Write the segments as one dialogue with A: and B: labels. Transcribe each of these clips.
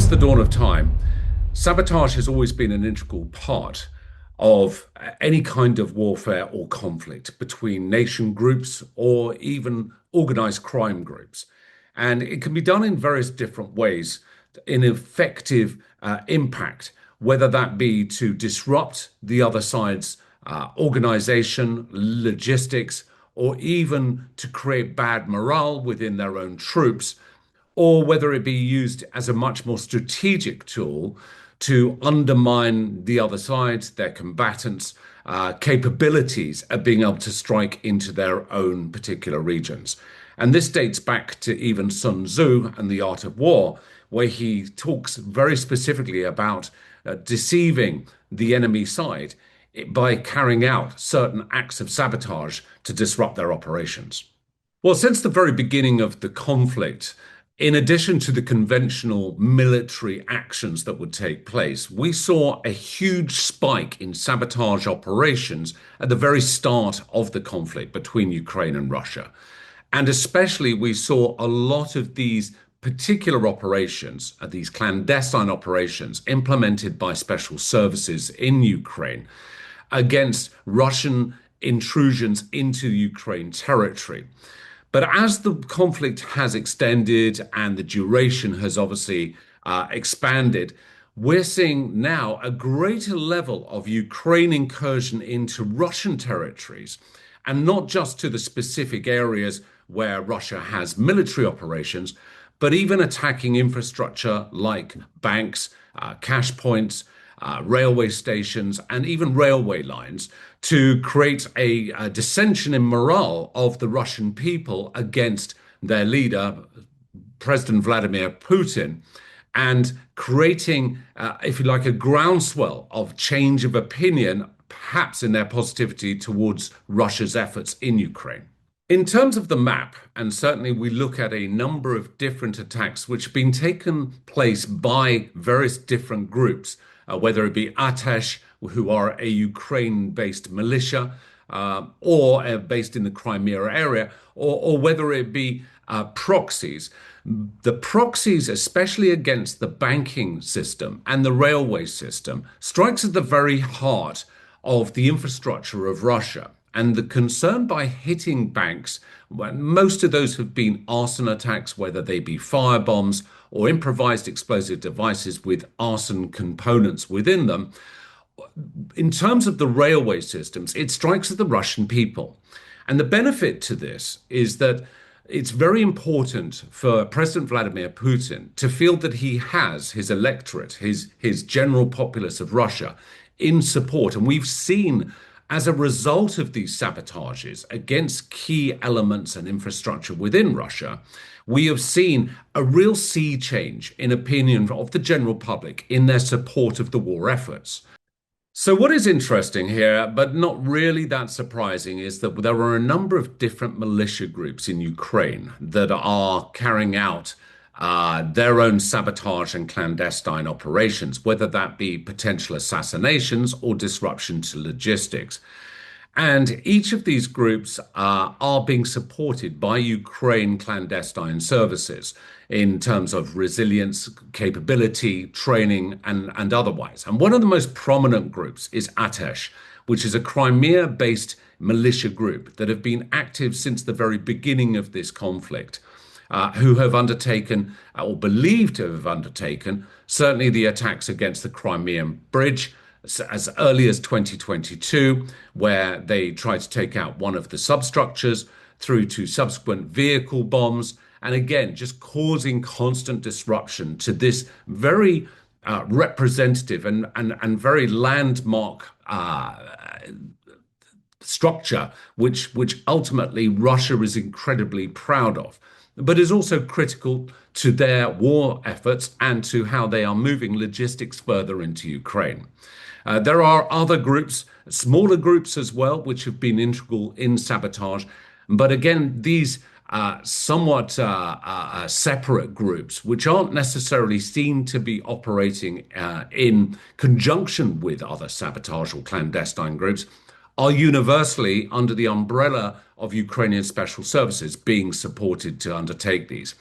A: the dawn of time, sabotage has always been an integral part of any kind of warfare or conflict between nation groups or even organized crime groups. And it can be done in various different ways in effective impact, whether that be to disrupt the other side's organization, logistics, or even to create bad morale within their own troops, or whether it be used as a much more strategic tool to undermine the other side, their combatants' capabilities of being able to strike into their own particular regions. And this dates back to even Sun Tzu and the Art of War, where he talks very specifically about deceiving the enemy side by carrying out certain acts of sabotage to disrupt their operations. Well, since the very beginning of the conflict, in addition to the conventional military actions that would take place, we saw a huge spike in sabotage operations at the very start of the conflict between Ukraine and Russia. And especially, we saw a lot of these particular operations, these clandestine operations implemented by special services in Ukraine against Russian intrusions into Ukraine territory. But as the conflict has extended and the duration has obviously expanded, we're seeing now a greater level of Ukraine incursion into Russian territories, and not just to the specific areas where Russia has military operations, but even attacking infrastructure like banks, cash points, railway stations, and even railway lines to create a dissension in morale of the Russian people against their leader, President Vladimir Putin, and creating, if you like, a groundswell of change of opinion, perhaps in their positivity towards Russia's efforts in Ukraine. In terms of the map, and certainly we look at a number of different attacks which have been taken place by various different groups, whether it be Atesh, who are a Ukraine-based militia, or based in the Crimea area, or whether it be proxies. The proxies, especially against the banking system and the railway system, strikes at the very heart of the infrastructure of Russia. And the concern by hitting banks, most of those have been arson attacks, whether they be firebombs or improvised explosive devices with arson components within them. In terms of the railway systems, it strikes at the Russian people. And the benefit to this is that it's very important for President Vladimir Putin to feel that he has his electorate, his general populace of Russia in support. And we've seen, as a result of these sabotages against key elements and infrastructure within Russia, we have seen a real sea change in opinion of the general public in their support of the war efforts. So what is interesting here, but not really that surprising, is that there are a number of different militia groups in Ukraine that are carrying out their own sabotage and clandestine operations, whether that be potential assassinations or disruption to logistics. And each of these groups are being supported by Ukraine clandestine services in terms of resilience, capability, training, and otherwise. And one of the most prominent groups is Atesh, which is a Crimea-based militia group that have been active since the very beginning of this conflict. Who have undertaken, or believed to have undertaken, certainly the attacks against the Crimean Bridge as early as 2022, where they tried to take out one of the substructures, through to subsequent vehicle bombs, and again, just causing constant disruption to this very representative and very landmark structure, which ultimately Russia is incredibly proud of, but is also critical to their war efforts and to how they are moving logistics further into Ukraine. There are other groups, smaller groups as well, which have been integral in sabotage. But again, these somewhat separate groups, which aren't necessarily seen to be operating in conjunction with other sabotage or clandestine groups, are universally under the umbrella of Ukrainian special services being supported to undertake these.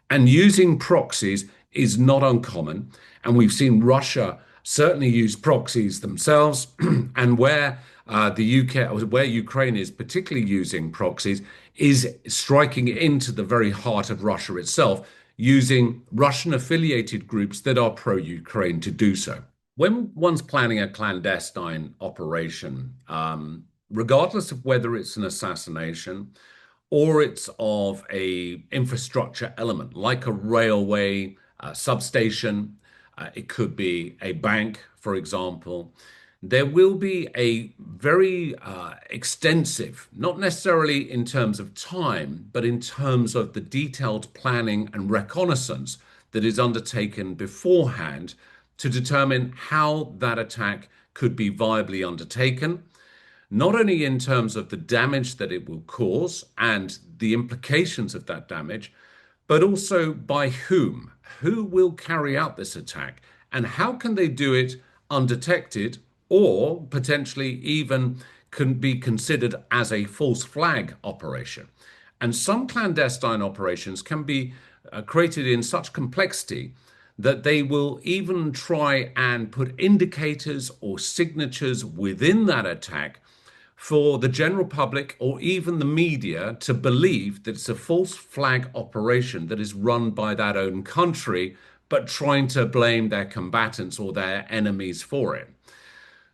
A: And using proxies is not uncommon. And we've seen Russia certainly use proxies themselves. And where the UK, or where Ukraine is particularly using proxies, is striking into the very heart of Russia itself, using Russian affiliated groups that are pro-Ukraine to do so. When one's planning a clandestine operation, regardless of whether it's an assassination or it's of a infrastructure element like a railway substation, it could be a bank, for example, there will be a very extensive, not necessarily in terms of time, but in terms of the detailed planning and reconnaissance that is undertaken beforehand to determine how that attack could be viably undertaken, not only in terms of the damage that it will cause and the implications of that damage, but also by whom. Who will carry out this attack, and how can they do it undetected, or potentially even can be considered as a false flag operation. And some clandestine operations can be created in such complexity that they will even try and put indicators or signatures within that attack for the general public or even the media to believe that it's a false flag operation that is run by that own country, but trying to blame their combatants or their enemies for it.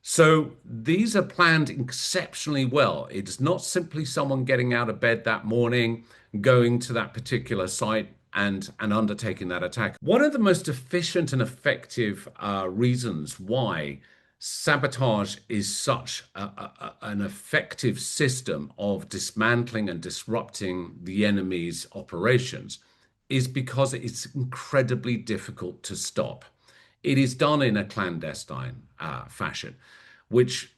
A: So these are planned exceptionally well. It's not simply someone getting out of bed that morning, going to that particular site and undertaking that attack. One of the most efficient and effective reasons why sabotage is such an effective system of dismantling and disrupting the enemy's operations is because it's incredibly difficult to stop. It is done in a clandestine fashion, which,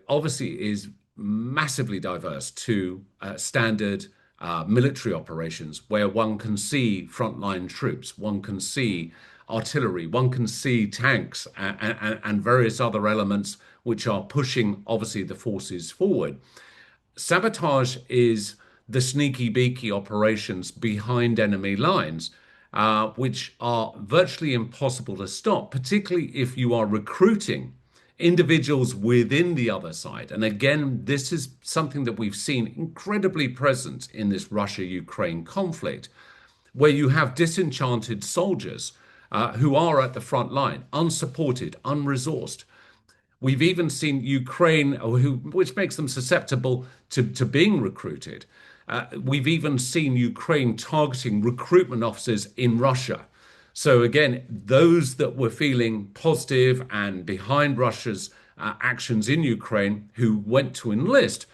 A: obviously is massively diverse to standard military operations where one can see frontline troops, one can see artillery, one can see tanks and various other elements which are pushing, obviously, the forces forward. Sabotage is the sneaky beaky operations behind enemy lines, which are virtually impossible to stop, particularly if you are recruiting individuals within the other side. And again, this is something that we've seen incredibly present in this Russia-Ukraine conflict, where you have disenchanted soldiers who are at the front line, unsupported, unresourced. We've even seen Ukraine, which makes them susceptible to being recruited. We've even seen Ukraine targeting recruitment officers in Russia. So again, those that were feeling positive and behind Russia's actions in Ukraine who went to enlist,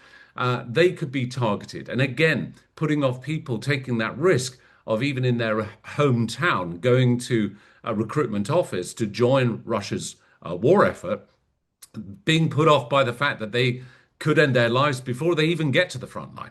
A: they could be targeted. And again, putting off people taking that risk of even in their hometown going to a recruitment office to join Russia's war effort, being put off by the fact that they could end their lives before they even get to the front line.